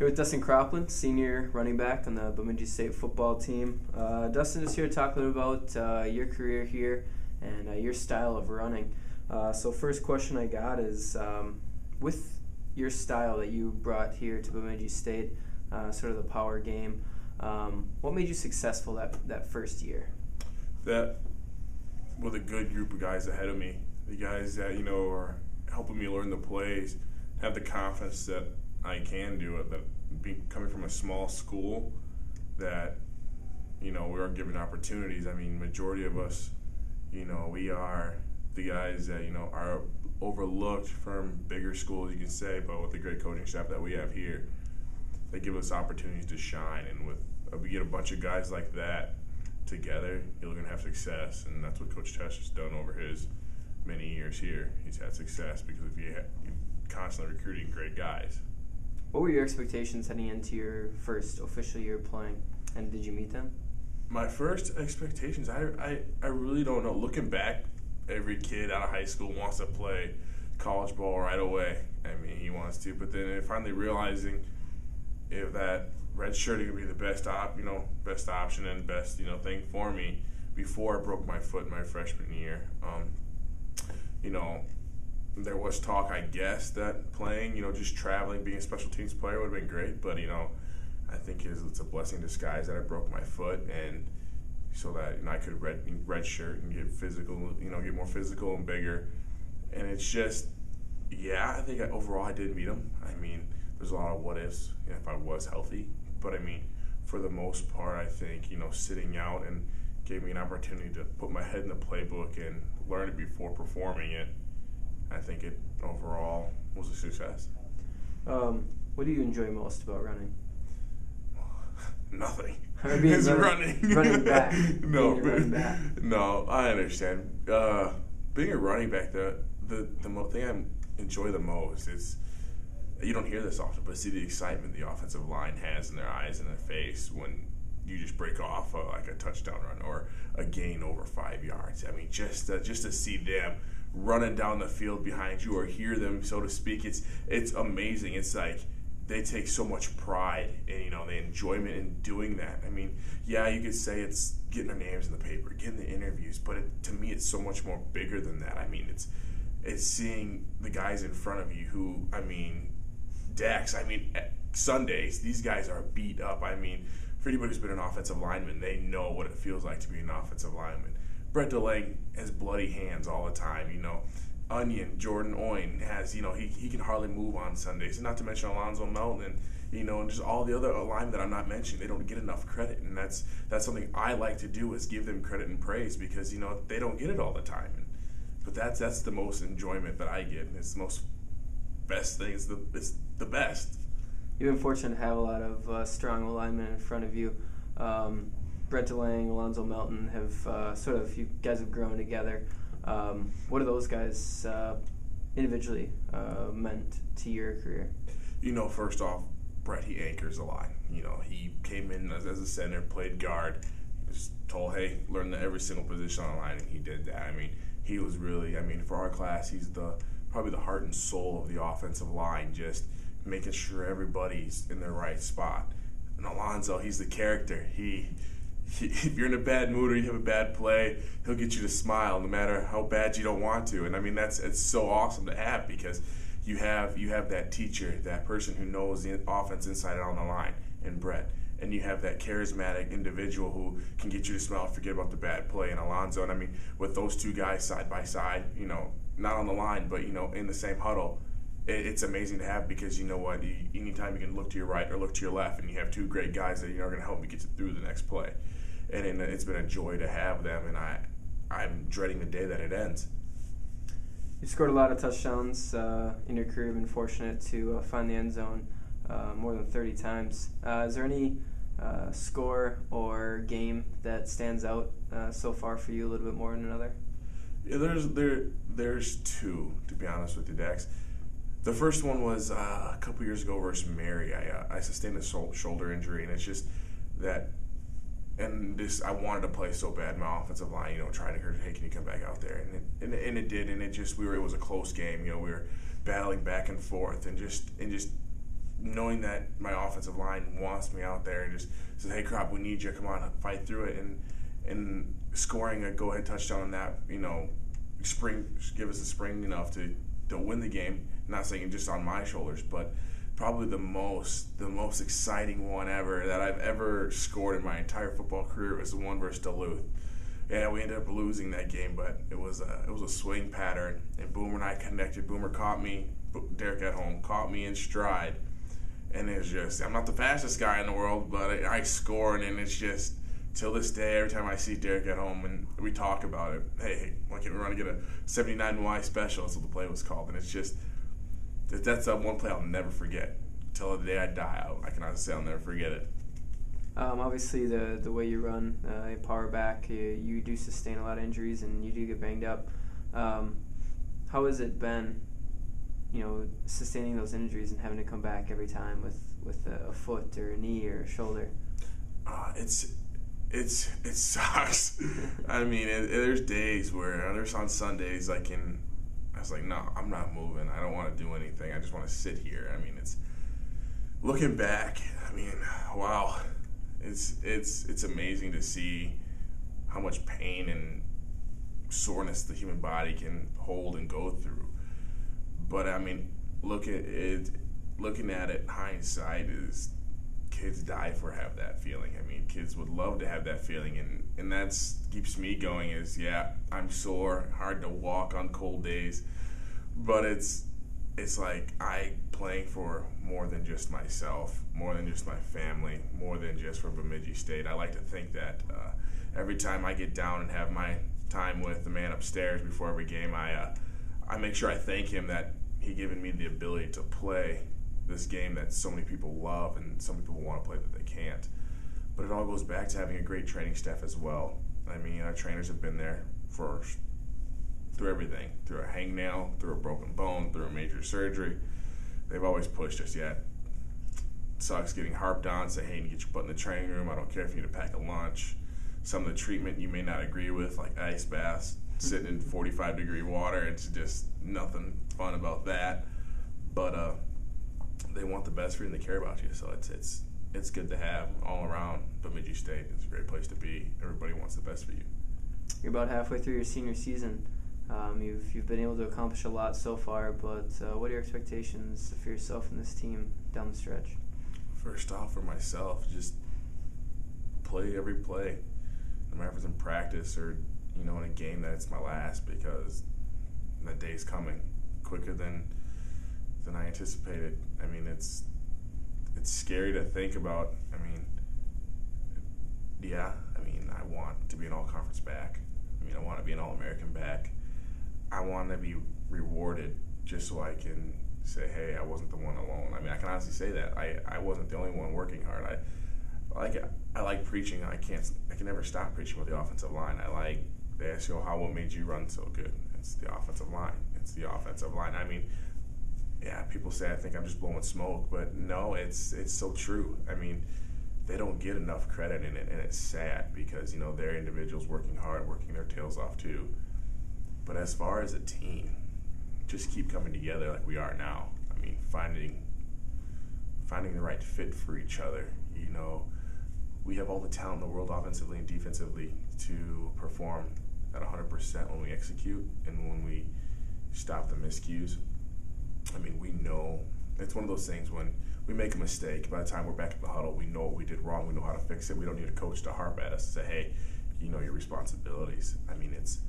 Here with Dustin Kroeplin, senior running back on the Bemidji State football team. Dustin is here to talk a little about your career here and your style of running. So first question I got is, with your style that you brought here to Bemidji State, sort of the power game, what made you successful that first year? That with a good group of guys ahead of me, the guys that are helping me learn the plays, have the confidence that I can do it. That coming from a small school, that we are given opportunities. I mean, majority of us, we are the guys that are overlooked from bigger schools, you can say, but with the great coaching staff that we have here, they give us opportunities to shine. And with we get a bunch of guys like that together, you're going to have success. And that's what Coach Tesh has done over his many years here. He's had success because you're constantly recruiting great guys. What were your expectations heading into your first official year playing, and did you meet them? My first expectations, I really don't know. Looking back, every kid out of high school wants to play college ball right away. I mean, he wants to, but then finally realizing if that red shirt could be the best option and best thing for me before I broke my foot in my freshman year. There was talk, I guess, that playing, just traveling, being a special teams player would have been great, but I think it's a blessing in disguise that I broke my foot, and so that I could red shirt and get physical, get more physical and bigger. And it's just, I think overall I did meet him. I mean, there's a lot of what ifs if I was healthy, but I mean, for the most part, I think sitting out and gave me an opportunity to put my head in the playbook and learn it before performing it. I think it overall was a success. What do you enjoy most about running? Nothing. It's running. Running back. Running back. No, I understand. Being a running back, the thing I enjoy the most is, you don't hear this often, but see the excitement the offensive line has in their eyes and their face when you just break off like a touchdown run or a gain over 5 yards. I mean, just to see them running down the field behind you or hear them, so to speak, it's amazing. It's like they take so much pride in the enjoyment in doing that. I mean, you could say it's getting their names in the paper, getting the interviews, but to me it's so much more bigger than that. I mean, it's seeing the guys in front of you who, Dax, Sundays, these guys are beat up. I mean, for anybody who's been an offensive lineman, they know what it feels like to be an offensive lineman. Brett DeLang has bloody hands all the time, Onion, Jordan Oyen has, he can hardly move on Sundays. And not to mention Alonzo Melton, and just all the other linemen that I'm not mentioning. They don't get enough credit, and that's something I like to do, is give them credit and praise, because they don't get it all the time. But that's the most enjoyment that I get, and it's the most best thing. It's the best. You've been fortunate to have a lot of strong linemen in front of you. Brett DeLang, Alonzo Melton have you guys have grown together. What do those guys individually meant to your career? First off, Brett, he anchors a line. He came in as a center, played guard. He was told, hey, learn every single position on the line, and he did that. I mean, he was really, for our class, he's probably the heart and soul of the offensive line, just making sure everybody's in their right spot. And Alonzo, he's the character. If you're in a bad mood or you have a bad play, he'll get you to smile no matter how bad you don't want to. And it's so awesome to have, because you have that teacher, that person who knows the offense inside and out on the line, and Brett. And you have that charismatic individual who can get you to smile and forget about the bad play, and Alonzo. And with those two guys side by side, not on the line, but in the same huddle, it's amazing to have, because anytime you can look to your right or look to your left, and you have two great guys that are going to help you get through the next play. And it's been a joy to have them, and I'm dreading the day that it ends. You've scored a lot of touchdowns in your career. You've been fortunate to find the end zone more than 30 times. Is there any score or game that stands out so far for you a little bit more than another? Yeah, there's two, to be honest with you, Dax. The first one was a couple years ago versus Mary. I sustained a shoulder injury, and it's just that. And I wanted to play so bad. My offensive line, trying to hear, hey, can you come back out there? And it did, and it was a close game. We were battling back and forth, and just knowing that my offensive line wants me out there and just says, "Hey, Krop, we need you. Come on, fight through it." And scoring a go-ahead touchdown on that, give us a spring enough to win the game. Not saying just on my shoulders, but probably the most exciting one ever that I've ever scored in my entire football career was the one versus Duluth. Yeah, we ended up losing that game, but it was a swing pattern, and Boomer and I connected. Boomer caught me, Derek at home caught me in stride, and it's just, I'm not the fastest guy in the world, but I scored, and it's just, till this day, every time I see Derek at home and we talk about it, hey, why can't we run and get a 79Y special? That's what the play was called, and it's just, that's one play I'll never forget. Till the day I die, I can honestly say I'll never forget it. Obviously, the way you run, power back, you do sustain a lot of injuries and you do get banged up. How has it been, sustaining those injuries and having to come back every time with a foot or a knee or a shoulder? It sucks. I mean, there's days where, there's on Sundays I was like, no, I'm not moving. I don't want to do anything. I just want to sit here. I mean, it's looking back. I mean, wow, it's amazing to see how much pain and soreness the human body can hold and go through. But I mean, looking at it, hindsight is kids die for have that feeling. I mean, kids would love to have that feeling, and that's keeps me going. Is I'm sore, hard to walk on cold days, but it's like I playing for more than just myself, more than just my family, more than just for Bemidji State. I like to think that every time I get down and have my time with the man upstairs before every game, I make sure I thank him that he given me the ability to play this game that so many people love and so many people want to play that they can't. But it all goes back to having a great training staff as well. I mean, our trainers have been there through everything, through a hangnail, through a broken bone, through a major surgery. They've always pushed us. Yeah, it sucks getting harped on, say, hey, you get your butt in the training room. I don't care if you need to pack a lunch. Some of the treatment you may not agree with, like ice baths, sitting in 45-degree water. It's just nothing fun about that. But they want the best for you and they care about you. So it's good to have all around. Bemidji State is a great place to be. Everybody wants the best for you. You're about halfway through your senior season. You've been able to accomplish a lot so far, but what are your expectations for yourself and this team down the stretch? First off, for myself, just play every play, no matter if it's in practice or in a game that it's my last, because that day's coming quicker than I anticipated. I mean, it's scary to think about. I mean, I want to be an all-conference back. I want to be an All-American back. I want to be rewarded just so I can say, hey, I wasn't the one alone. I can honestly say that. I wasn't the only one working hard. I like preaching. I can never stop preaching with the offensive line. They ask you, what made you run so good? It's the offensive line. It's the offensive line. People say I think I'm just blowing smoke, but no, it's so true. They don't get enough credit in it, and it's sad because, they're individuals working hard, working their tails off too. But as far as a team, just keep coming together like we are now. Finding the right fit for each other. We have all the talent in the world offensively and defensively to perform at 100% when we execute and when we stop the miscues. We know it's one of those things when we make a mistake, by the time we're back in the huddle, we know what we did wrong, we know how to fix it. We don't need a coach to harp at us and say, hey, you know your responsibilities. It's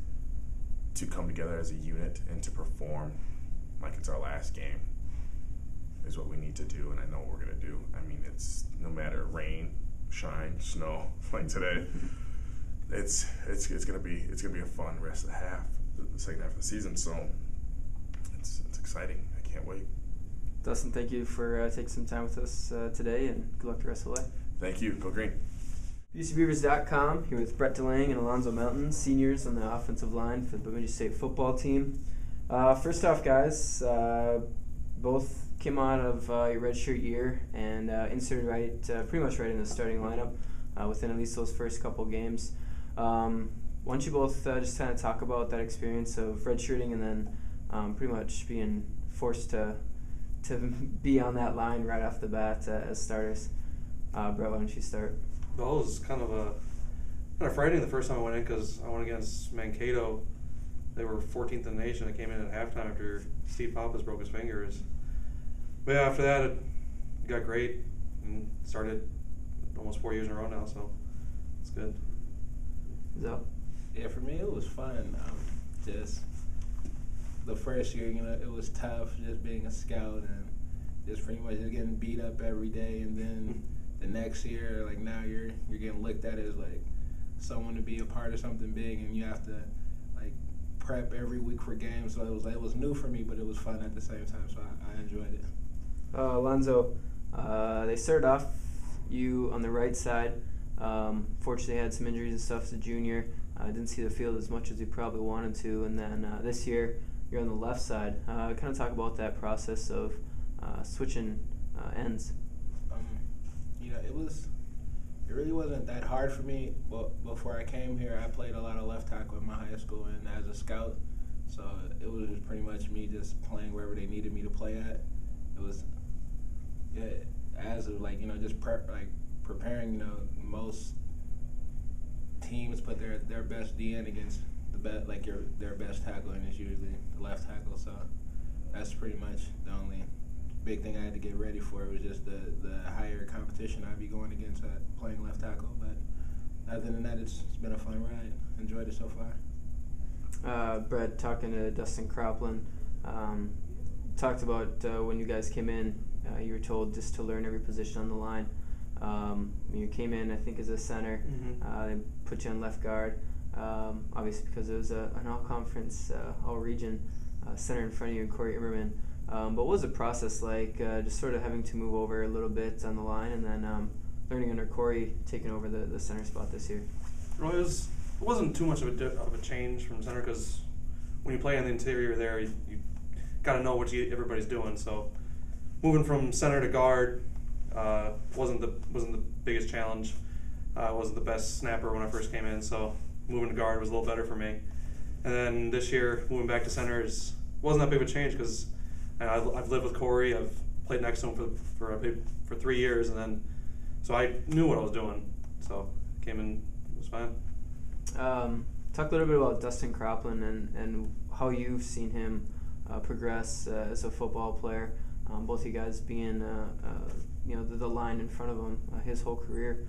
to come together as a unit and to perform like it's our last game is what we need to do, and I know what we're going to do. It's no matter rain, shine, snow, like today, it's going to be a fun rest of the second half of the season, so it's exciting. I can't wait. Dustin, thank you for taking some time with us today, and good luck the rest of the way. Thank you. Go Green. BCBeavers.com, here with Brett DeLange and Alonzo Melton, seniors on the offensive line for the Bemidji State football team. First off, guys, both came out of your redshirt year and inserted pretty much right in the starting lineup within at least those first couple games. Why don't you both just kind of talk about that experience of redshirting and then pretty much being forced to to be on that line right off the bat as starters? Brett, why don't you start? Well, it was kind of frightening the first time I went in because I went against Mankato. They were 14th in the nation. I came in at halftime after Steve Pappas broke his fingers. But yeah, after that, it got great and started almost 4 years in a row now, so it's good. So. Yeah, for me, it was fun. Just the first year, it was tough just being a scout and just pretty much just getting beat up every day. And then the next year, like now you're getting looked at as like someone to be a part of something big, and you have to like prep every week for games. So it was new for me, but it was fun at the same time. So I enjoyed it. Alonzo, they started off you on the right side. Fortunately, had some injuries and stuff as a junior. Didn't see the field as much as you probably wanted to, and then this year you're on the left side. Kind of talk about that process of switching ends. It really wasn't that hard for me. Well, before I came here, I played a lot of left tackle in my high school and as a scout, so it was just pretty much me just playing wherever they needed me to play at. It was as of like just preparing. Most teams put their best DN against their best tackle, and it's usually the left tackle. So that's pretty much the only big thing I had to get ready for. It was just the higher competition I'd be going against at playing left tackle. But other than that, it's been a fun ride. Enjoyed it so far. Brett, talking to Dustin Kroeplin, talked about when you guys came in, you were told just to learn every position on the line. You came in, I think, as a center. Mm-hmm. They put you on left guard, obviously because it was an all-conference, all-region center in front of you, and Corey Immerman. But what was the process like, just sort of having to move over a little bit on the line and then learning under Corey, taking over the center spot this year? Well, it wasn't too much of a change from center because when you play on the interior there, you got to know what everybody's doing. So moving from center to guard wasn't the biggest challenge. I wasn't the best snapper when I first came in, so moving to guard was a little better for me. And then this year, moving back to center wasn't that big of a change because I've lived with Corey. I've played next to him for 3 years, and then so I knew what I was doing. So came in, it was fine. Talk a little bit about Dustin Kroeplin and how you've seen him progress as a football player. Both you guys being the line in front of him his whole career.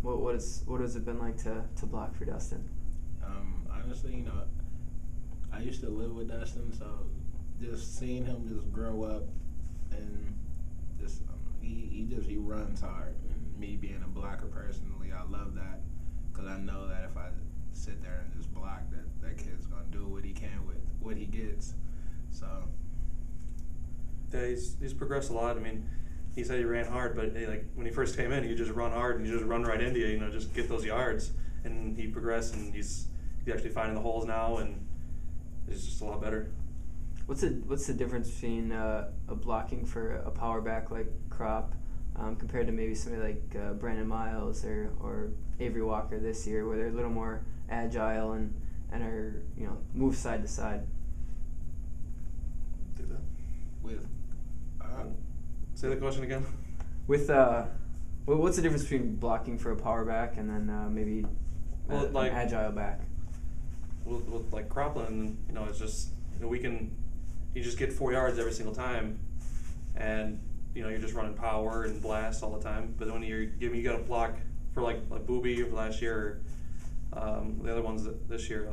What has it been like to block for Dustin? Honestly, I used to live with Dustin, so just seeing him just grow up and just he runs hard. And me being a blocker personally, I love that because I know that if I sit there and just block, that kid's gonna do what he can with what he gets. So yeah, he's progressed a lot. I mean, he said he ran hard, but when he first came in, he just run hard and you just run right into you. Just get those yards. And he progressed, and he's actually finding the holes now, and it's just a lot better. What's the difference between blocking for a power back like Krop compared to maybe somebody like Brandon Miles or Avery Walker this year, where they're a little more agile and are move side to side? Do that. With say the question again. With what's the difference between blocking for a power back and then maybe an agile back? With like Kroeplin, it's just you just get 4 yards every single time, and you're just running power and blast all the time. But when you got to block for like Booby last year, or the other ones this year,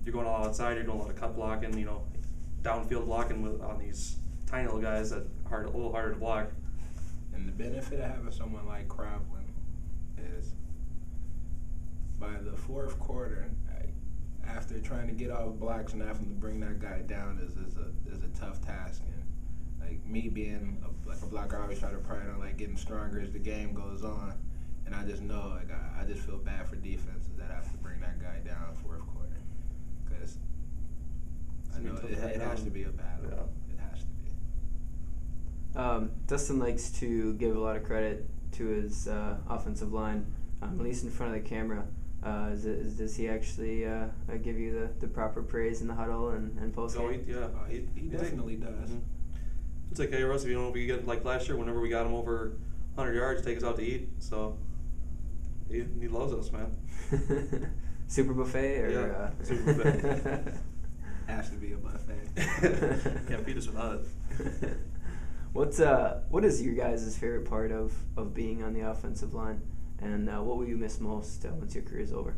you're going all outside. You're doing a lot of cut blocking, downfield blocking on these tiny little guys that are a little harder to block. And the benefit of having someone like Kroeplin is by the fourth quarter, after trying to get off blocks and having to bring that guy down is a tough task. And like me being a blocker, I always try to pride on getting stronger as the game goes on. And I just know I just feel bad for defenses that have to bring that guy down fourth quarter because I know it has to be a battle. Yeah. It has to be. Dustin likes to give a lot of credit to his offensive line, at least in front of the camera. Does he actually give you the proper praise in the huddle and post game? He He definitely does. Mm-hmm. It's okay, Russ. If we get like last year, whenever we got him over 100 yards, take us out to eat. So he loves us, man. Super buffet or yeah, super buffet. Has to be a buffet. Can't beat us without it. What is your guys' favorite part of being on the offensive line, and what will you miss most once your career's over?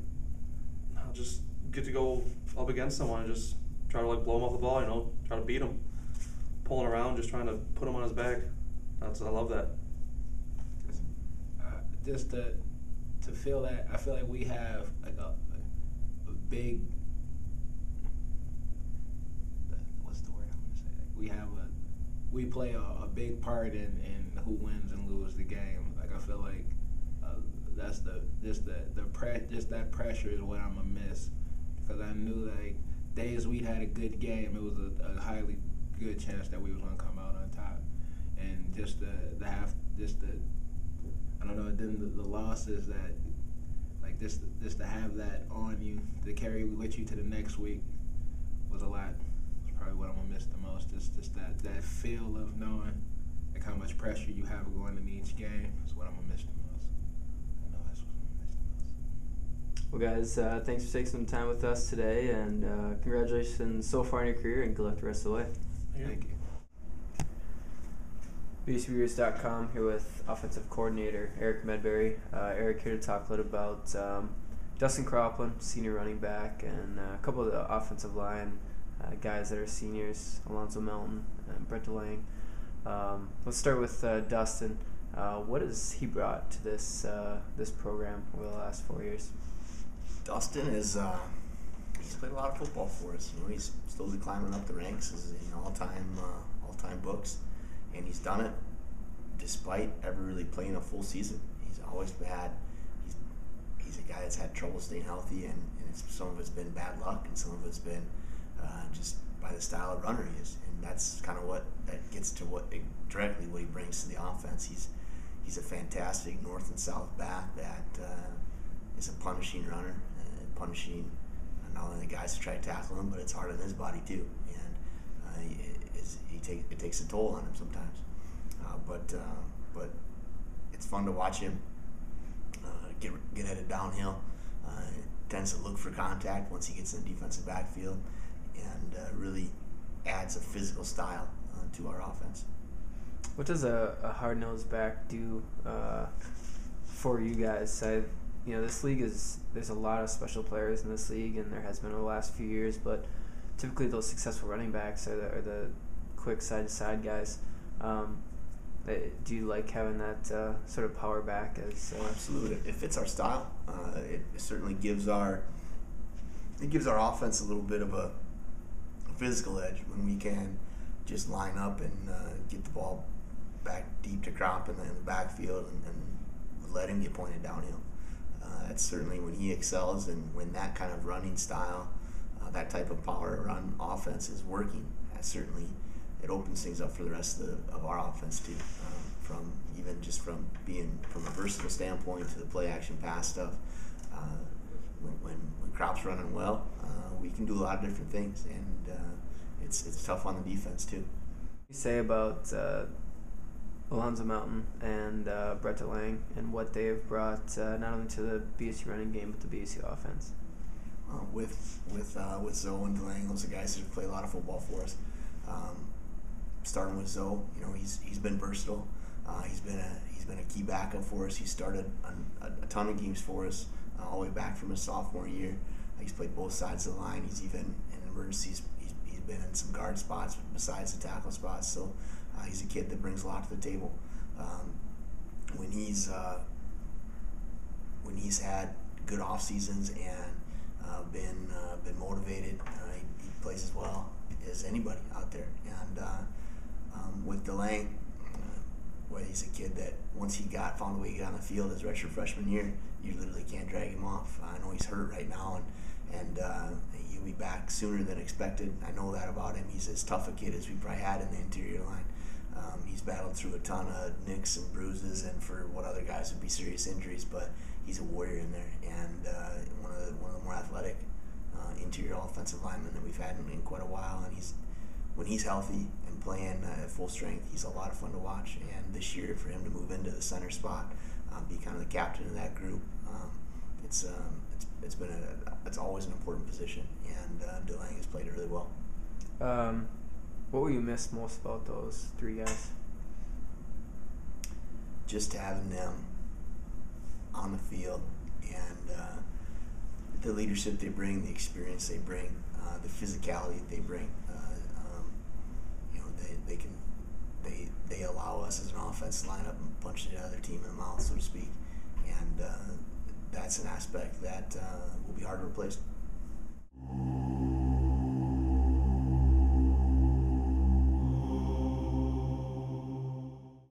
I'll just get to go up against someone and just try to like blow him off the ball. Try to beat him, pulling around, just trying to put him on his back. I love that. Just to feel that, I feel like we have like a big. What's the word I'm gonna say? We play a big part in who wins and loses the game. Like I feel like that's that pressure is what I'm gonna miss, because I knew like days we had a good game, it was a highly good chance that we was gonna come out on top, and just the I don't know. Then the losses that like just to have that on you to carry with you to the next week was a lot. It's probably what I'm gonna miss the most. Just that feel of knowing like how much pressure you have going into each game is what I'm gonna miss the most. I know that's what I'm gonna miss the most. Well, guys, thanks for taking some time with us today, and congratulations so far in your career, and good luck the rest of the way. Thank you. BCBeers.com here with offensive coordinator Eric Medberry. Eric here to talk a little about Dustin Kroeplin, senior running back, and a couple of the offensive line guys that are seniors, Alonzo Melton and Brett DeLang. Let's start with Dustin. What has he brought to this program over the last 4 years? Dustin is he's played a lot of football for us. He's slowly climbing up the ranks as all-time books. And he's done it despite ever really playing a full season. He's always had. He's a guy that's had trouble staying healthy, and some of it's been bad luck, and some of it's been just by the style of runner he is. And that's kind of what that gets to directly what he brings to the offense. He's a fantastic north and south back that is a punishing runner, punishing not only the guys who try to tackle him, but it's hard on his body too. And it takes a toll on him sometimes, but it's fun to watch him get headed downhill. Tends to look for contact once he gets in the defensive backfield, and really adds a physical style to our offense. What does a hard-nosed back do for you guys? This league there's a lot of special players in this league, and there has been over the last few years, but typically those successful running backs are the quick side-to-side guys. Do you like having that sort of power back? Absolutely, it fits our style. It certainly gives our offense a little bit of a physical edge when we can just line up and get the ball back deep to Kroeplin in the backfield and let him get pointed downhill. That's certainly when he excels, and when that kind of running style, that type of power run offense is working. Certainly it opens things up for the rest of our offense too, from a versatile standpoint to the play action pass stuff. When Krop's running well, we can do a lot of different things, and it's tough on the defense too. You say about Alonzo Melton and Brett DeLang and what they have brought not only to the BSU running game but the BSU offense. With Zoe and DeLang, those are guys who play a lot of football for us. Starting with Zoe, he's been versatile. He's been a key backup for us. He started a ton of games for us all the way back from his sophomore year. He's played both sides of the line. He's even in emergencies. He's been in some guard spots besides the tackle spots. So he's a kid that brings a lot to the table. When he's had good off seasons and been motivated, he plays as well as anybody out there. And with DeLang, where he's a kid that once he found a way to get on the field his redshirt freshman year, you literally can't drag him off. I know he's hurt right now, and he'll be back sooner than expected. I know that about him. He's as tough a kid as we probably had in the interior line. He's battled through a ton of nicks and bruises, and for what other guys would be serious injuries, but he's a warrior in there, and one of the more athletic interior offensive linemen that we've had in quite a while, and he's when he's healthy and playing at full strength, he's a lot of fun to watch. And this year, for him to move into the center spot, be kind of the captain of that group, it's always an important position, and DeLange has played it really well. What will you miss most about those three guys? Just having them on the field, and the leadership they bring, the experience they bring, the physicality they bring. They allow us as an offense to line up and punch the other team in the mouth, so to speak, and that's an aspect that will be hard to replace.